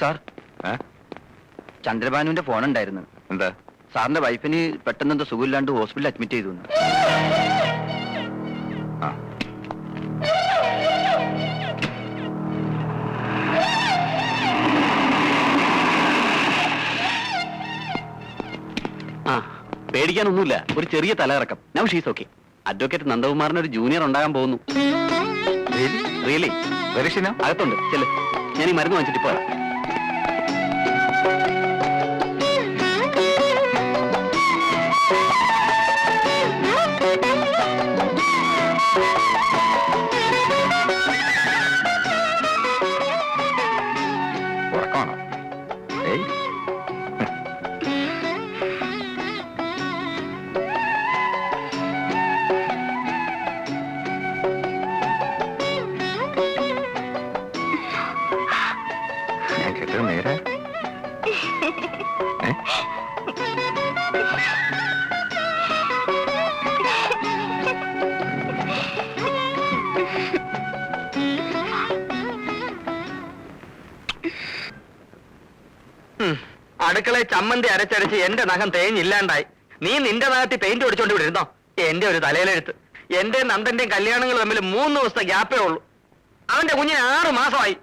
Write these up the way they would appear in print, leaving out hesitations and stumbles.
Sir, ചന്ദ്രബാനുവിന്റെ phone ഉണ്ടായിരുന്നു. എന്താ? സാറിന്റെ വൈഫിന് പെട്ടെന്ന് എന്തോ സുഖമില്ലാണ്ട് ഹോസ്പിറ്റലിൽ അഡ്മിറ്റ് ചെയ്തു. പേടിക്കാനൊന്നുമില്ല, ഒരു ചെറിയ തലയിറക്കം. Now she's okay. അഡ്വക്കേറ്റ് നന്ദകുമാറിന് ഒരു ജൂനിയർ ഉണ്ടാകാൻ പോകുന്നു. റിയലി? അകത്തുണ്ട്, ചെല്ല്. ഞാൻ ഈ മരുന്ന് വാങ്ങിച്ചിട്ട് പോരാ. അടുക്കളയിൽ ചമ്മന്തി അരച്ചടിച്ച് എന്റെ നഖം തേഞ്ഞില്ലാണ്ടായി. നീ നിന്റെ നഖത്തിൽ പെയിന്റ് ഒടിച്ചോണ്ട് ഇവിടെ ഇരുന്നോ? എന്റെ ഒരു തലയിലെഴുത്ത്. എന്റെ നന്ദന്റെയും കല്യാണങ്ങൾ തമ്മിൽ 3 ദിവസത്തെ ഗ്യാപ്പേ ഉള്ളൂ. അവന്റെ കുഞ്ഞിന് 6 മാസമായി.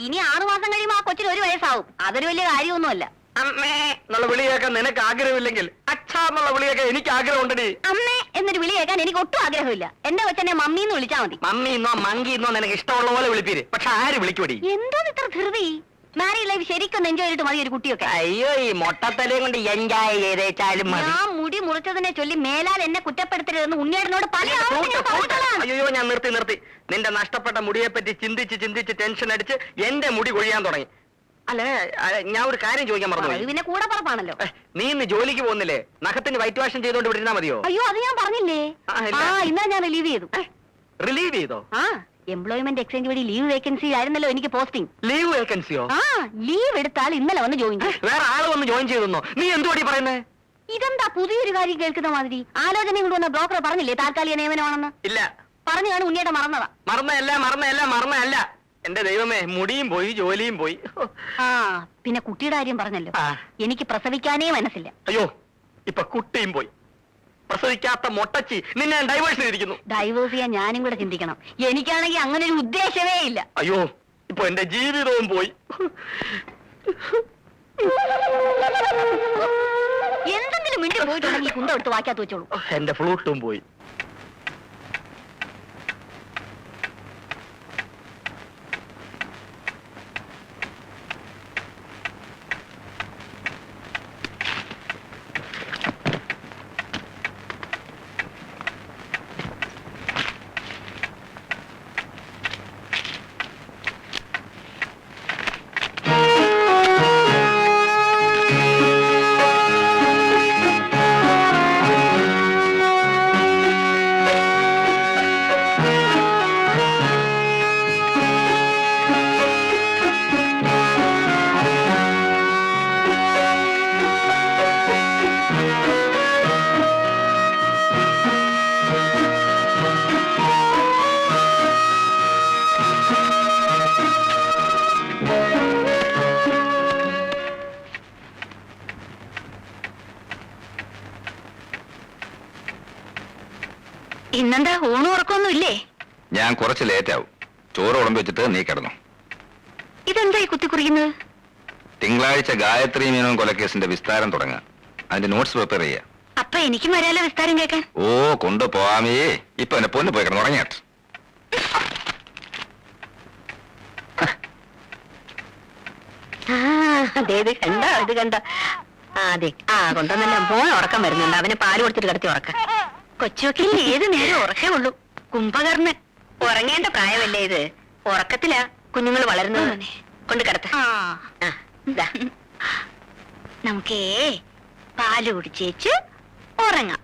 ഇനി 6 മാസം കഴിയുമ്പോ ആ കൊച്ചിന് 1 വയസ്സാവും. അതൊരു വലിയ കാര്യമൊന്നുമല്ല. അമ്മേ എന്നുള്ള വിളി കേൾക്കാൻ നിനക്ക് ആഗ്രഹമില്ലെങ്കിൽ അച്ഛാ എന്നുള്ള വിളി കേൾക്കാൻ എനിക്ക് ആഗ്രഹമുണ്ടടി. അമ്മേ എന്നൊരു വിളി കേൾക്കാൻ എനിക്ക് ഒട്ടും ആഗ്രഹമില്ല. എന്റെ കൊച്ചനെ മമ്മീന്ന് വിളിച്ചാ മതി. മമ്മീന്നോ മങ്കിന്നോ നിനക്ക് ഇഷ്ടമുള്ള പോലെ വിളിപ്പീര്. പക്ഷെ ആര് വിളിക്കൂടി? എന്തോ ഇത്ര ധൃതി? മാരീഡ് ലൈഫ് ശരിക്കും എൻജോയ് ചെയ്തിട്ട് മതി ഒരു കുട്ടിയൊക്കെ. അയ്യോ, ഈ മൊട്ടത്തലയും കൊണ്ട് എൻജോയ് ചെയ്തേച്ചാലും മതി. ഞാൻ മുടി മുറിച്ചതിനെ ചൊല്ലി മേലാൽ എന്നെ കുറ്റപ്പെടുത്തരുതെന്ന് ഉണ്ണിയേടനോട് പല അയ്യോ, ഞാൻ നിർത്തി. നിന്റെ നഷ്ടപ്പെട്ട മുടിയെ പറ്റി ചിന്തിച്ച് ടെൻഷൻ അടിച്ച് എന്റെ മുടി കൊഴിയാൻ തുടങ്ങി. അല്ലേ, ഞാൻ ഒരു കാര്യം ചോദിക്കാൻ പറഞ്ഞു. പിന്നെ കൂടെ പറപ്പാണല്ലോ. നീ ഇന്ന് ജോലിക്ക് പോകുന്നില്ലേ? നഖത്തിന് വൈറ്റ് വാഷൻ ചെയ്തോണ്ട് വിട്ടിരുന്നാ മതിയോ? അയ്യോ, അത് ഞാൻ പറഞ്ഞില്ലേ. ഇന്നലെ ഞാൻ റിലീവ് ചെയ്തു. റിലീവ് ചെയ്തോ? എംപ്ലോയ്മെന്റ് എക്സ്ചേഞ്ച് വഴി ലീവ് വേക്കൻസി ആയിരുന്നല്ലോ എനിക്ക് പോസ്റ്റിംഗ്. ലീവ് വേക്കൻസിയോ? ലീവ് എടുത്താൽ ഇന്നലെ വന്ന് ജോയിൻ ചെയ്യും. വേറെ ആള് വന്ന് ജോയിൻ ചെയ്തെന്നോ? നീ എന്തുവാടി പറയുന്നേ? ഇതെന്താ പുതിയൊരു കാര്യം കേൾക്കുന്ന മാതിരി? ആലോചനയും കൊണ്ട് വന്ന ബ്രോക്കർ പറഞ്ഞില്ലേ താൽക്കാലിക നിയമനമാണെന്ന്? ഇല്ല. പറഞ്ഞു കാണും ഉണ്ണിയുടെ മറന്നതാ. മറന്നല്ല. എന്റെ ദൈവമേ, മുടിയും പോയി, ജോലിയും പോയി. പിന്നെ കുട്ടിയുടെ കാര്യം പറഞ്ഞല്ലോ. എനിക്ക് പ്രസവിക്കാനേ മനസ്സില്ല. അയ്യോ, ഇപ്പൊ കുട്ടിയും പോയി. പ്രസവിക്കാത്ത മൊട്ടച്ചി നിന്നെ ഡൈവേഴ്സ് ചെയ്തിരിക്കുന്നു. ഡൈവേഴ്സ് ചെയ്യാൻ ഞാനും കൂടെ ചിന്തിക്കണം. എനിക്കാണെങ്കിൽ അങ്ങനെ ഒരു ഉദ്ദേശമേ ഇല്ല. അയ്യോ, ഇപ്പൊ എന്റെ ജീവിതവും പോയി. എന്തെങ്കിലും മിണ്ടി പോയിട്ടുണ്ടെങ്കിൽ കുണ്ട എടുത്ത് വാക്കാത്ത് വെച്ചോളൂ. എന്റെ ഫ്ലൂട്ടും പോയി. ഇന്നെന്താ ഊണും ഉറക്കൊന്നും ഇല്ലേ? ഞാൻ കുറച്ച് ലേറ്റ് ആവും. ചോറ് ഉടമ്പ് വെച്ചിട്ട് നീ കിടന്നു. ഇതെന്തായി കുത്തിക്കുറിക്കുന്നത്? തിങ്കളാഴ്ച ഗായത്രി മീനോൻ കൊലക്കേസിന്റെ വിസ്താരം തുടങ്ങാം. അതിന്റെ നോട്ട്സ് പ്രിപ്പയർ ചെയ്യാം. അപ്പൊ എനിക്കും വരാലോ വിസ്താരം കേൾക്കാൻ? ഓ, കൊണ്ടുപോവാമേ. ഇപ്പൊ എന്നെ പൊന്നു പോയി കിടന്നു ഉറങ്ങിയാട്ട്. ഇത് കണ്ട അതെ. കൊണ്ടുവന്നല്ല മോൻ ഉറക്കം വരുന്നുണ്ട്. അവന് പാല് കൊടുത്തിട്ട് കിടത്തി ഉറക്കം. കൊച്ചുവക്കിൽ ഏത് നേരം ഉറക്കേ ഉള്ളൂ. കുംഭകർണൻ ഉറങ്ങേണ്ട പ്രായമല്ലേ ഇത്? ഉറക്കത്തിലാ കുഞ്ഞുങ്ങൾ വളരുന്നത്. കൊണ്ട് കിടത്ത. നമുക്കേ പാല് കുടിച്ചേച്ച് ഉറങ്ങാം.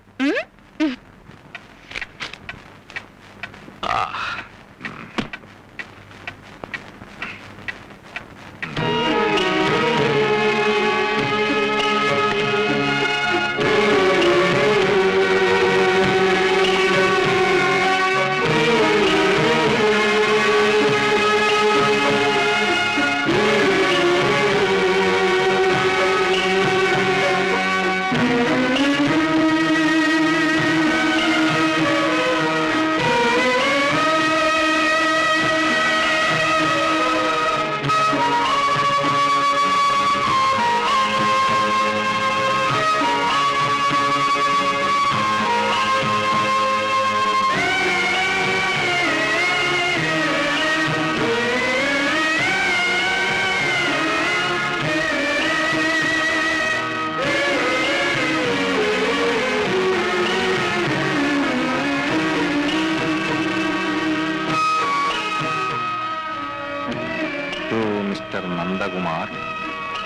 To mister Nandakumar,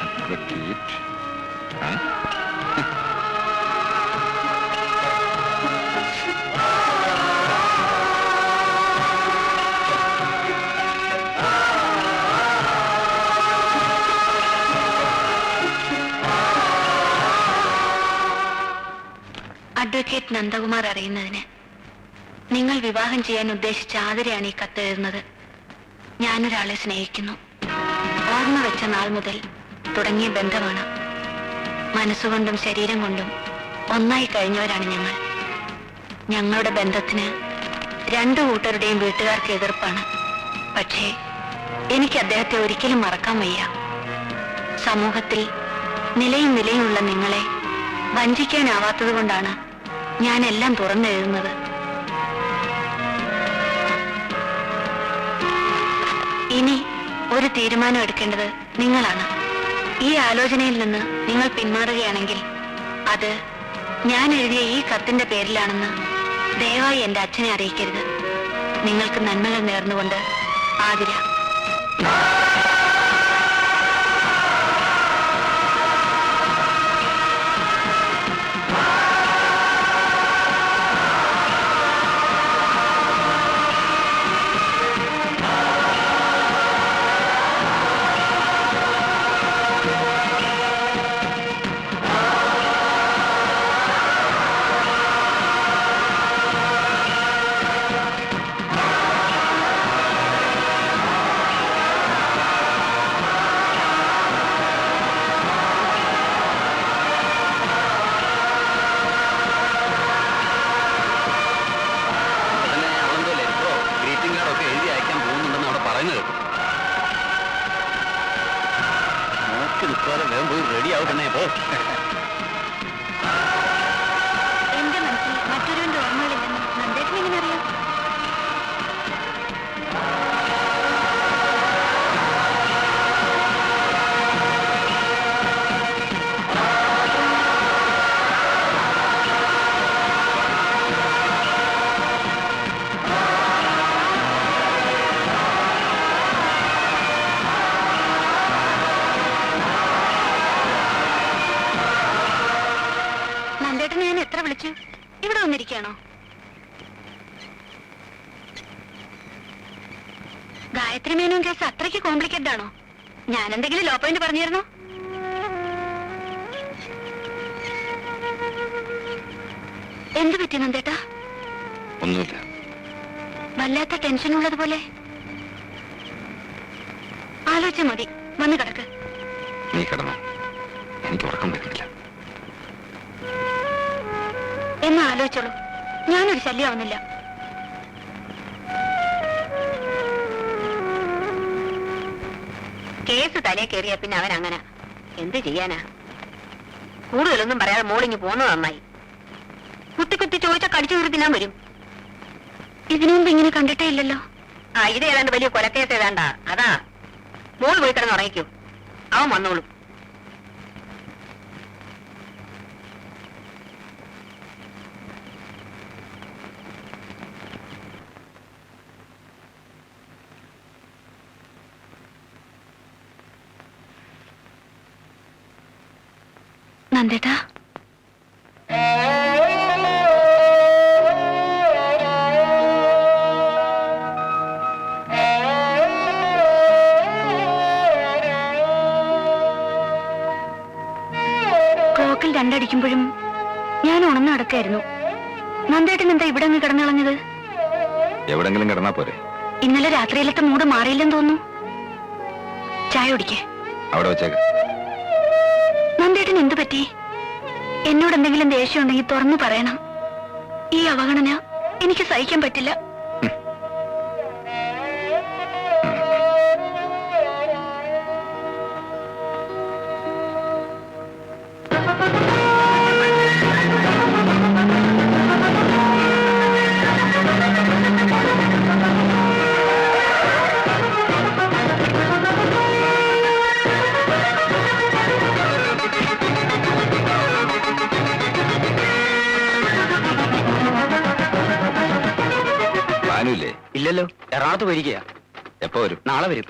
advocate. Advocate Nandakumar അറിയുന്നതിന് നിങ്ങൾ വിവാഹം ചെയ്യാൻ ഉദ്ദേശിച്ച ആതിരയാണ് ഈ കത്തെഴുതുന്നത്. ഞാനൊരാളെ സ്നേഹിക്കുന്നു. ഓർമ്മ വെച്ച നാൾ മുതൽ തുടങ്ങിയ ബന്ധമാണ്. മനസ്സുകൊണ്ടും ശരീരം കൊണ്ടും ഒന്നായി കഴിഞ്ഞവരാണ് ഞങ്ങൾ. ഞങ്ങളുടെ ബന്ധത്തിന് രണ്ടു കൂട്ടരുടെയും വീട്ടുകാർക്ക് എതിർപ്പാണ്. പക്ഷേ എനിക്ക് അദ്ദേഹത്തെ ഒരിക്കലും മറക്കാൻ വയ്യ. സമൂഹത്തിൽ നിലയും വിലയുമുള്ള നിങ്ങളെ വഞ്ചിക്കാനാവാത്തത് കൊണ്ടാണ് ഞാൻ എല്ലാം തുറന്നെഴുതുന്നത്. ഇനി ഒരു തീരുമാനം എടുക്കേണ്ടത് നിങ്ങളാണ്. ഈ ആലോചനയിൽ നിന്ന് നിങ്ങൾ പിന്മാറുകയാണെങ്കിൽ അത് ഞാൻ എഴുതിയ ഈ കത്തിന്റെ പേരിലാണെന്ന് ദയവായി എന്റെ അച്ഛനെ അറിയിക്കരുത്. നിങ്ങൾക്ക് നന്മകൾ നേർന്നുകൊണ്ട് ആതിര. എന്റെ മനസ്സിൽ മറ്റൊരുവന്റെ ഓർമ്മകളില്ലെന്ന് നന്ദേട്ടൻ എങ്ങനെ അറിയാം? നന്ദേട്ടനെ ഞാൻ എത്ര വിളിച്ചു? ഇവിടെ വന്നിരിക്കുകയാണോ? ഗായത്രി മേനോൻ കേസ് അത്രയ്ക്ക് കോംപ്ലിക്കേറ്റഡ് ആണോ? ഞാൻ എന്തെങ്കിലും ലോ പോയിന്റ് പറഞ്ഞിരുന്നോ? എന്ത് പറ്റി നന്ദേട്ടാ? ഒന്നുമില്ല. വല്ലാത്ത ടെൻഷൻ ഉള്ളതുപോലെ. ആലോചിച്ച മതി, വന്ന് കിടക്ക്. നീ കിടന്നോ, എനിക്ക് ഉറക്കം വരുന്നില്ല. എന്നാ ആലോചിച്ചോളൂ, ഞാനൊരു ശല്യമാവുന്നില്ല. കേസ് തലേ കയറിയ പിന്നെ അവൻ അങ്ങനെ എന്ത് ചെയ്യാനാ? കൂടുതലൊന്നും പറയാതെ മോളിങ്ങി പോന്നത് നന്നായി. കുത്തി കുത്തി ചോദിച്ചാ കടിച്ചു കയറി തിന്നാൻ വരും. ഇതിനു മുമ്പ് ഇങ്ങനെ കണ്ടിട്ടേ ഇല്ലല്ലോ. ആ, ഇത് ഏതാണ്ട് വലിയ കൊലക്കേസ് ഏതാണ്ടാ. അതാ മോള് പോയി കിടന്ന് ഉറങ്ങിക്കൂ, അവൻ വന്നോളും. നന്ദേട്ടാ, ക്ലോക്കിൽ രണ്ടടിക്കുമ്പോഴും ഞാൻ ഉണർന്നു നടക്കായിരുന്നു. നന്ദേട്ടൻ എന്താ ഇവിടെ അങ്ങ് കിടന്നിളഞ്ഞത്? എവിടെങ്കിലും കിടന്നാ പോരെ? ഇന്നലെ രാത്രിയിലത്തെ മൂഡ് മാറിയില്ലെന്ന് തോന്നുന്നു. ചായ കുടിക്കേ? അവിടെ വെച്ചേക്ക്. നന്ദേട്ടൻ എന്തു പറ്റി? എന്നോട് എന്തെങ്കിലും ദേഷ്യം ഉണ്ടെങ്കിൽ തുറന്നു പറയണം. ഈ അവഗണന എനിക്ക് സഹിക്കാൻ പറ്റില്ല. ഭാനുല്ലേ? ഇല്ലല്ലോ, എറണാകുളത്ത് പോയിരിക്കുക. എപ്പോ വരും? നാളെ വരും.